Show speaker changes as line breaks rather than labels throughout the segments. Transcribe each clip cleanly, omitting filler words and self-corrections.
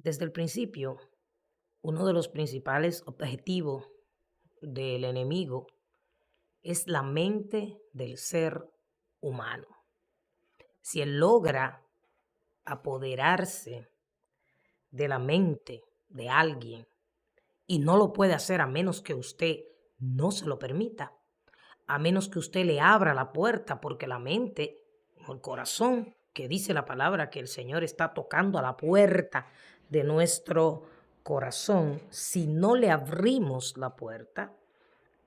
Desde el principio, uno de los principales objetivos del enemigo es la mente del ser humano. Si él logra apoderarse de la mente de alguien y no lo puede hacer a menos que usted no se lo permita, a menos que usted le abra la puerta, porque la mente o el corazón, que dice la palabra que el Señor está tocando a la puerta de nuestro corazón, si no le abrimos la puerta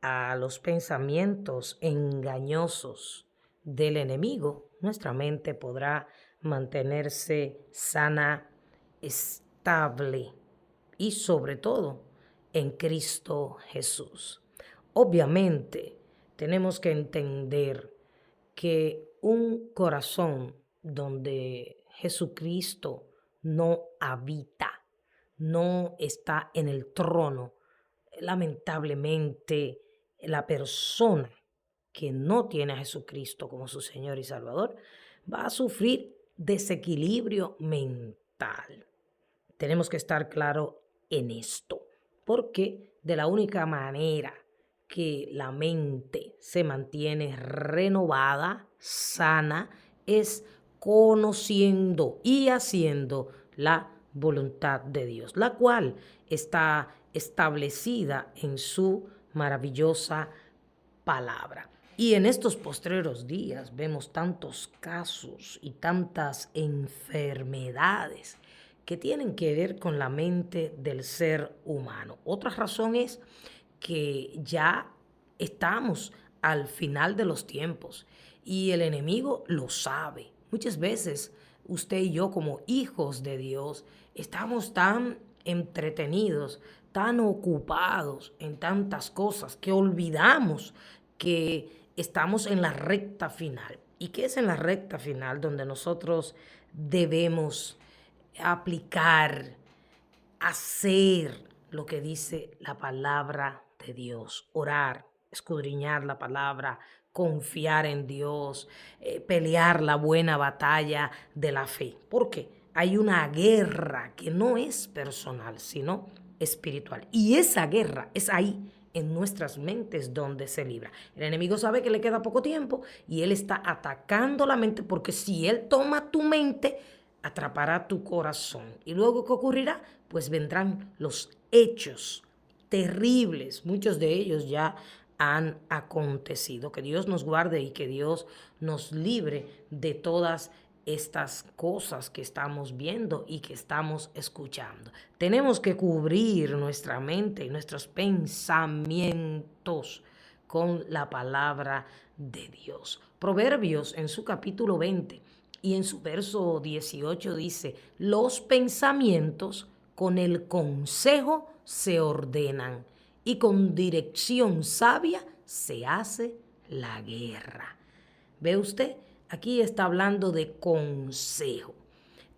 a los pensamientos engañosos del enemigo, nuestra mente podrá mantenerse sana, estable y sobre todo en Cristo Jesús. Obviamente tenemos que entender que un corazón donde Jesucristo no habita, no está en el trono, lamentablemente la persona que no tiene a Jesucristo como su Señor y Salvador va a sufrir desequilibrio mental. Tenemos que estar claro en esto, porque de la única manera que la mente se mantiene renovada, sana, es conociendo y haciendo la voluntad de Dios, la cual está establecida en su maravillosa palabra. Y en estos postreros días vemos tantos casos y tantas enfermedades que tienen que ver con la mente del ser humano. Otra razón es que ya estamos al final de los tiempos y el enemigo lo sabe. Muchas veces usted y yo como hijos de Dios estamos tan entretenidos, tan ocupados en tantas cosas que olvidamos que estamos en la recta final. ¿Y qué es en la recta final donde nosotros debemos aplicar, hacer lo que dice la palabra de Dios? Orar, escudriñar la palabra, confiar en Dios, pelear la buena batalla de la fe. ¿Por qué? Hay una guerra que no es personal, sino espiritual. Y esa guerra es ahí, en nuestras mentes, donde se libra. El enemigo sabe que le queda poco tiempo y él está atacando la mente, porque si él toma tu mente, atrapará tu corazón. ¿Y luego qué ocurrirá? Pues vendrán los hechos terribles, muchos de ellos ya han acontecido. Que Dios nos guarde y que Dios nos libre de todas estas cosas que estamos viendo y que estamos escuchando. Tenemos que cubrir nuestra mente y nuestros pensamientos con la palabra de Dios. Proverbios en su capítulo 20 y en su verso 18 dice: los pensamientos con el consejo se ordenan y con dirección sabia se hace la guerra. ¿Ve usted? Aquí está hablando de consejo.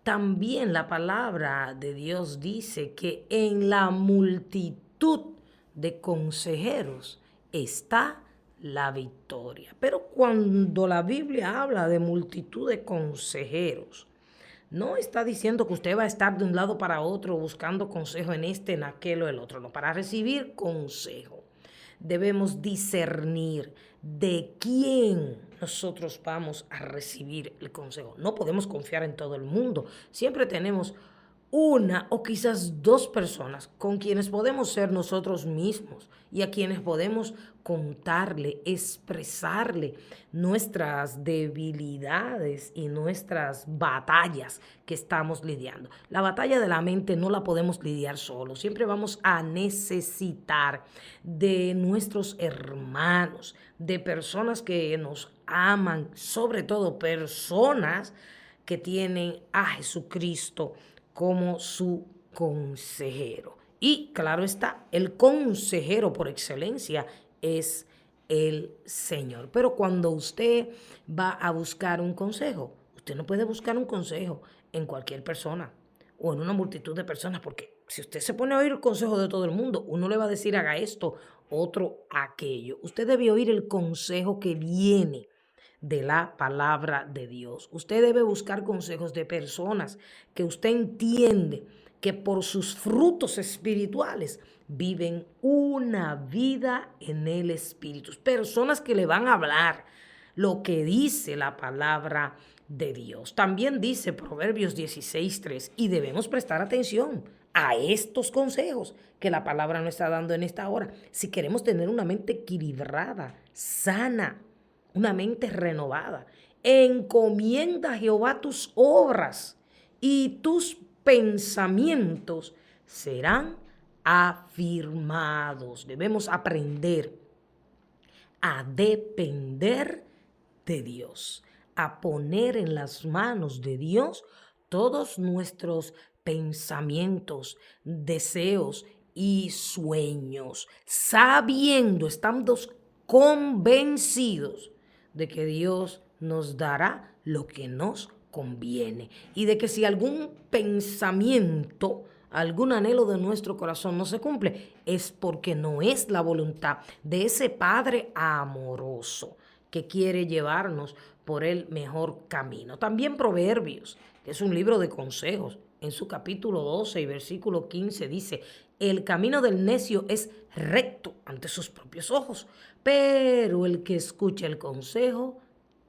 También la palabra de Dios dice que en la multitud de consejeros está la victoria. Pero cuando la Biblia habla de multitud de consejeros, no está diciendo que usted va a estar de un lado para otro buscando consejo en este, en aquel o el otro. No, para recibir consejo debemos discernir de quién nosotros vamos a recibir el consejo. No podemos confiar en todo el mundo. Siempre tenemos una o quizás dos personas con quienes podemos ser nosotros mismos y a quienes podemos contarle, expresarle nuestras debilidades y nuestras batallas que estamos lidiando. La batalla de la mente no la podemos lidiar solo. Siempre vamos a necesitar de nuestros hermanos, de personas que nos aman, sobre todo personas que tienen a Jesucristo como su consejero. Y claro está, el consejero por excelencia es el Señor. Pero cuando usted va a buscar un consejo, usted no puede buscar un consejo en cualquier persona o en una multitud de personas, porque si usted se pone a oír el consejo de todo el mundo, uno le va a decir haga esto, otro aquello. Usted debe oír el consejo que viene de la palabra de Dios. Usted debe buscar consejos de personas que usted entiende que por sus frutos espirituales viven una vida en el Espíritu. Personas que le van a hablar lo que dice la palabra de Dios. También dice Proverbios 16:3, y debemos prestar atención a estos consejos que la palabra nos está dando en esta hora. Si queremos tener una mente equilibrada, sana, una mente renovada, encomienda a Jehová tus obras y tus pensamientos serán afirmados. Debemos aprender a depender de Dios, a poner en las manos de Dios todos nuestros pensamientos, deseos y sueños, sabiendo, estando convencidos de que Dios nos dará lo que nos conviene y de que si algún pensamiento, algún anhelo de nuestro corazón no se cumple, es porque no es la voluntad de ese Padre amoroso que quiere llevarnos por el mejor camino. También Proverbios, que es un libro de consejos, en su capítulo 12 y versículo 15 dice: el camino del necio es recto ante sus propios ojos, pero el que escucha el consejo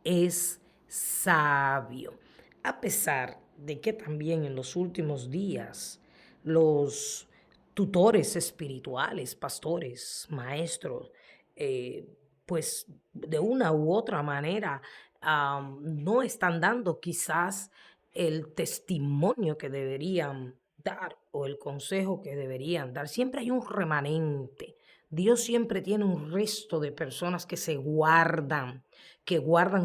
es sabio. A pesar de que también en los últimos días los tutores espirituales, pastores, maestros, pues de una u otra manera no están dando quizás el testimonio que deberían dar o el consejo que deberían dar. Siempre hay un remanente. Dios siempre tiene un resto de personas que guardan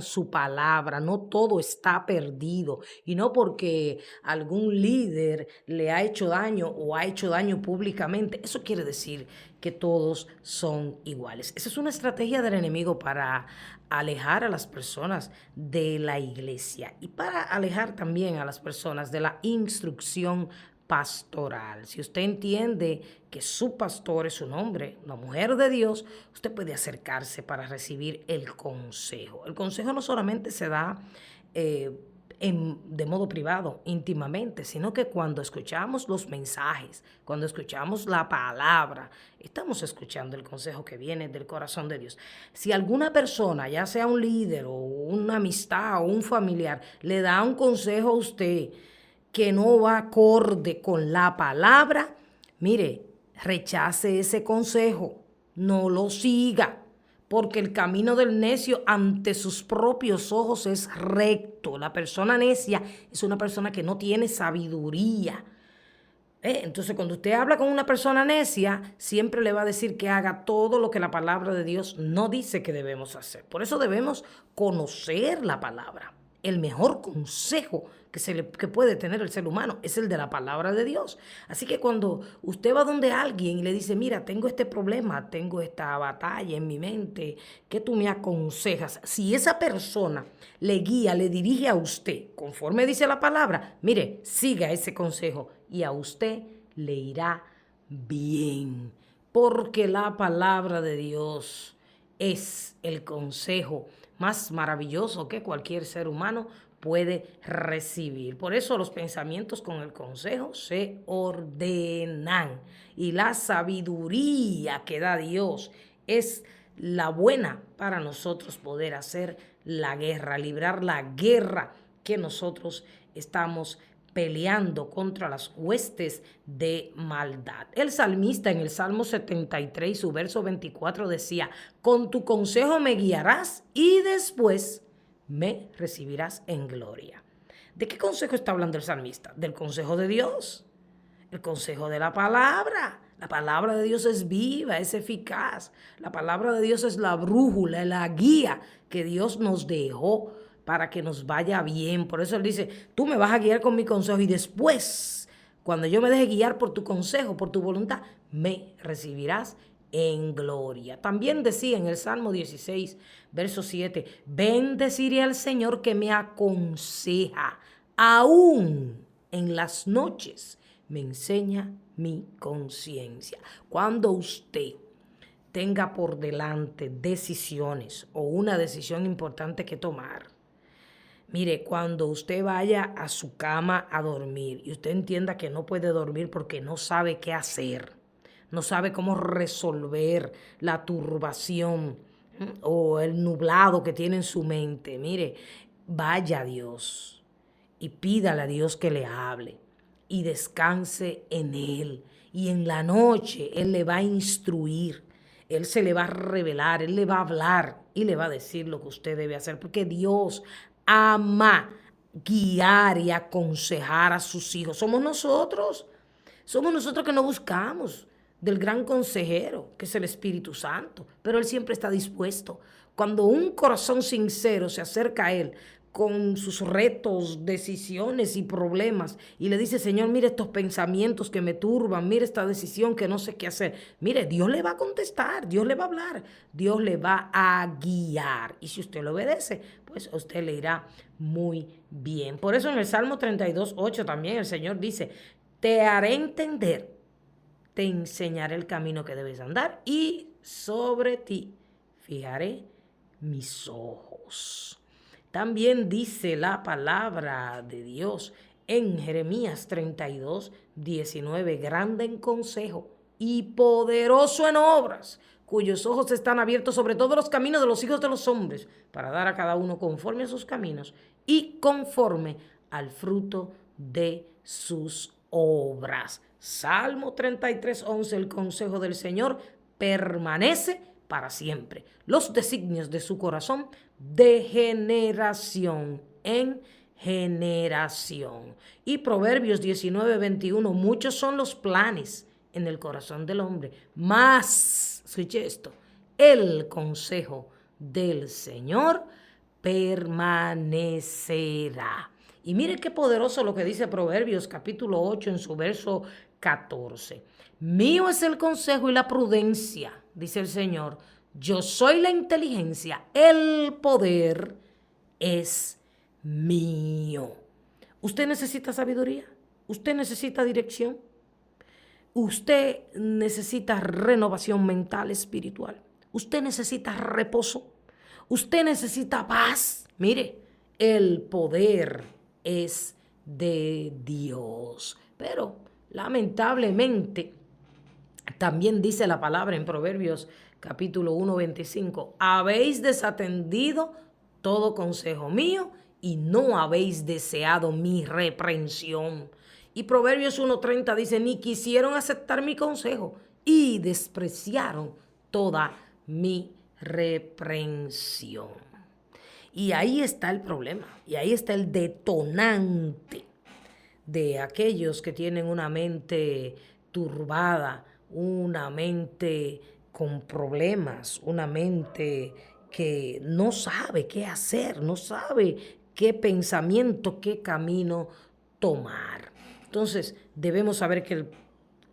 su palabra. No todo está perdido. Y no porque algún líder le ha hecho daño o ha hecho daño públicamente, eso quiere decir que todos son iguales. Esa es una estrategia del enemigo para alejar a las personas de la iglesia y para alejar también a las personas de la instrucción pastoral. Si usted entiende que su pastor es un hombre, una mujer de Dios, usted puede acercarse para recibir el consejo. El consejo no solamente se da de modo privado, íntimamente, sino que cuando escuchamos los mensajes, cuando escuchamos la palabra, estamos escuchando el consejo que viene del corazón de Dios. Si alguna persona, ya sea un líder o una amistad o un familiar, le da un consejo a usted que no va acorde con la palabra, mire, rechace ese consejo, no lo siga, porque el camino del necio ante sus propios ojos es recto. La persona necia es una persona que no tiene sabiduría. Entonces, cuando usted habla con una persona necia, siempre le va a decir que haga todo lo que la palabra de Dios no dice que debemos hacer. Por eso debemos conocer la palabra. El mejor consejo que puede tener el ser humano es el de la palabra de Dios. Así que cuando usted va donde alguien y le dice: mira, tengo este problema, tengo esta batalla en mi mente, ¿qué tú me aconsejas? Si esa persona le guía, le dirige a usted conforme dice la palabra, mire, siga ese consejo y a usted le irá bien, porque la palabra de Dios es el consejo más maravilloso que cualquier ser humano puede recibir. Por eso los pensamientos con el consejo se ordenan y la sabiduría que da Dios es la buena para nosotros poder hacer la guerra, librar la guerra que nosotros estamos peleando contra las huestes de maldad. El salmista en el Salmo 73, su verso 24 decía: con tu consejo me guiarás y después me recibirás en gloria. ¿De qué consejo está hablando el salmista? Del consejo de Dios, el consejo de la palabra. La palabra de Dios es viva, es eficaz. La palabra de Dios es la brújula, la guía que Dios nos dejó para que nos vaya bien. Por eso él dice: tú me vas a guiar con mi consejo y después, cuando yo me deje guiar por tu consejo, por tu voluntad, me recibirás en gloria. También decía en el Salmo 16, verso 7, bendeciré al Señor que me aconseja, aún en las noches me enseña mi conciencia. Cuando usted tenga por delante decisiones o una decisión importante que tomar, Mire, cuando usted vaya a su cama a dormir y usted entienda que no puede dormir porque no sabe qué hacer, no sabe cómo resolver la turbación o el nublado que tiene en su mente, mire, vaya a Dios y pídale a Dios que le hable y descanse en Él. Y en la noche Él le va a instruir, Él se le va a revelar, Él le va a hablar y le va a decir lo que usted debe hacer, porque Dios ama guiar y aconsejar a sus hijos. Somos nosotros que no buscamos del gran consejero, que es el Espíritu Santo, pero Él siempre está dispuesto. Cuando un corazón sincero se acerca a Él con sus retos, decisiones y problemas y le dice, Señor, mire estos pensamientos que me turban, mire esta decisión que no sé qué hacer, mire, Dios le va a contestar, Dios le va a hablar, Dios le va a guiar. Y si usted lo obedece, pues a usted le irá muy bien. Por eso en el Salmo 32:8 también el Señor dice, te haré entender, te enseñaré el camino que debes andar y sobre ti fijaré mis ojos. También dice la palabra de Dios en Jeremías 32:19, grande en consejo y poderoso en obras, cuyos ojos están abiertos sobre todos los caminos de los hijos de los hombres, para dar a cada uno conforme a sus caminos y conforme al fruto de sus obras. Salmo 33:11, el consejo del Señor permanece para siempre. Los designios de su corazón de generación en generación. Y Proverbios 19:21, muchos son los planes en el corazón del hombre, mas, escuche esto, el consejo del Señor permanecerá. Y mire qué poderoso lo que dice Proverbios capítulo 8 en su verso 14. Mío es el consejo y la prudencia, dice el Señor. Yo soy la inteligencia, el poder es mío. ¿Usted necesita sabiduría? ¿Usted necesita dirección? ¿Usted necesita renovación mental, espiritual? ¿Usted necesita reposo? ¿Usted necesita paz? Mire, el poder es de Dios. Pero lamentablemente, también dice la palabra en Proverbios capítulo 1:25, habéis desatendido todo consejo mío y no habéis deseado mi reprensión. Y Proverbios 1:30 dice, ni quisieron aceptar mi consejo y despreciaron toda mi reprensión. Y ahí está el problema, y ahí está el detonante de aquellos que tienen una mente turbada, una mente con problemas, una mente que no sabe qué hacer, no sabe qué pensamiento, qué camino tomar. Entonces, debemos saber que el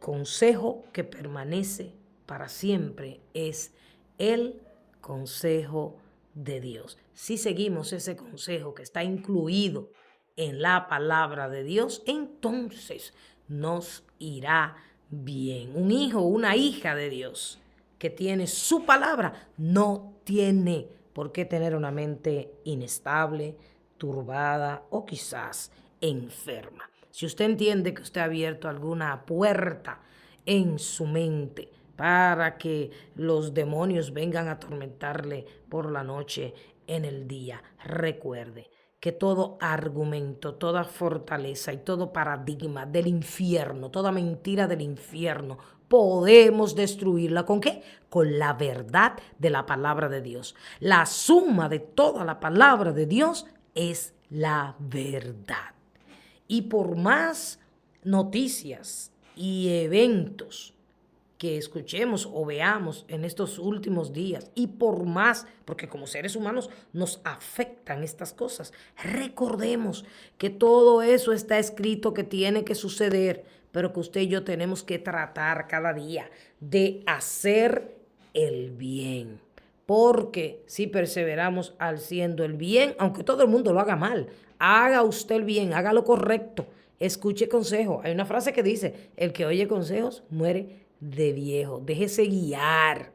consejo que permanece para siempre es el consejo de Dios. Si seguimos ese consejo que está incluido en la palabra de Dios, entonces nos irá bien. Un hijo o una hija de Dios que tiene su palabra no tiene por qué tener una mente inestable, turbada o quizás enferma. Si usted entiende que usted ha abierto alguna puerta en su mente para que los demonios vengan a atormentarle por la noche en el día, recuerde que todo argumento, toda fortaleza y todo paradigma del infierno, toda mentira del infierno, podemos destruirla. ¿Con qué? Con la verdad de la palabra de Dios. La suma de toda la palabra de Dios es la verdad. Y por más noticias y eventos que escuchemos o veamos en estos últimos días, y por más, porque como seres humanos nos afectan estas cosas, recordemos que todo eso está escrito, que tiene que suceder, pero que usted y yo tenemos que tratar cada día de hacer el bien. Porque si perseveramos haciendo el bien, aunque todo el mundo lo haga mal, haga usted el bien, haga lo correcto, escuche consejo. Hay una frase que dice, el que oye consejos muere de viejo. Déjese guiar.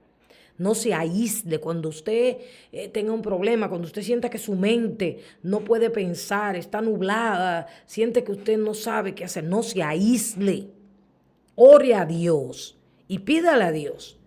No se aísle cuando usted tenga un problema, cuando usted sienta que su mente no puede pensar, está nublada, siente que usted no sabe qué hacer. No se aísle. Ore a Dios y pídale a Dios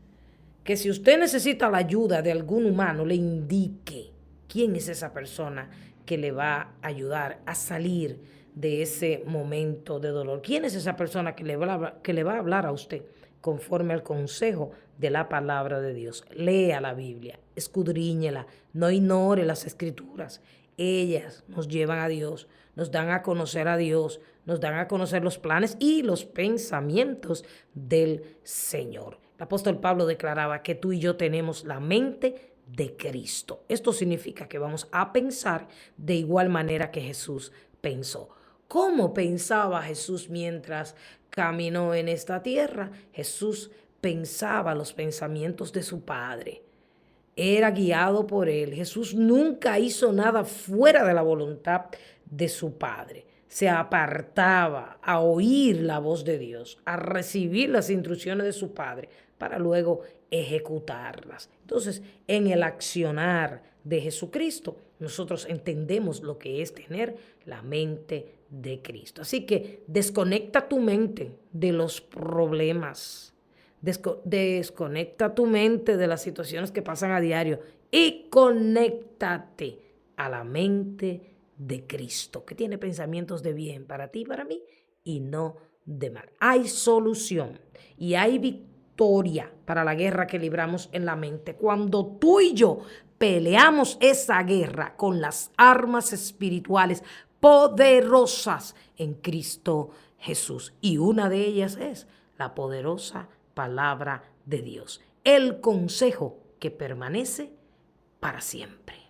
que si usted necesita la ayuda de algún humano, le indique quién es esa persona que le va a ayudar a salir de ese momento de dolor. ¿Quién es esa persona que le va a hablar a usted conforme al consejo de la palabra de Dios? Lea la Biblia, escudriñela, no ignore las escrituras. Ellas nos llevan a Dios, nos dan a conocer a Dios, nos dan a conocer los planes y los pensamientos del Señor. El apóstol Pablo declaraba que tú y yo tenemos la mente de Cristo. Esto significa que vamos a pensar de igual manera que Jesús pensó. ¿Cómo pensaba Jesús mientras caminó en esta tierra? Jesús pensaba los pensamientos de su Padre. Era guiado por él. Jesús nunca hizo nada fuera de la voluntad de su Padre. Se apartaba a oír la voz de Dios, a recibir las instrucciones de su Padre, para luego ejecutarlas. Entonces, en el accionar de Jesucristo, nosotros entendemos lo que es tener la mente de Cristo. Así que desconecta tu mente de los problemas. Desconecta tu mente de las situaciones que pasan a diario y conéctate a la mente de Cristo, que tiene pensamientos de bien para ti y para mí y no de mal. Hay solución y hay victoria para la guerra que libramos en la mente cuando tú y yo peleamos esa guerra con las armas espirituales poderosas en Cristo Jesús. Y una de ellas es la poderosa palabra de Dios, el consejo que permanece para siempre.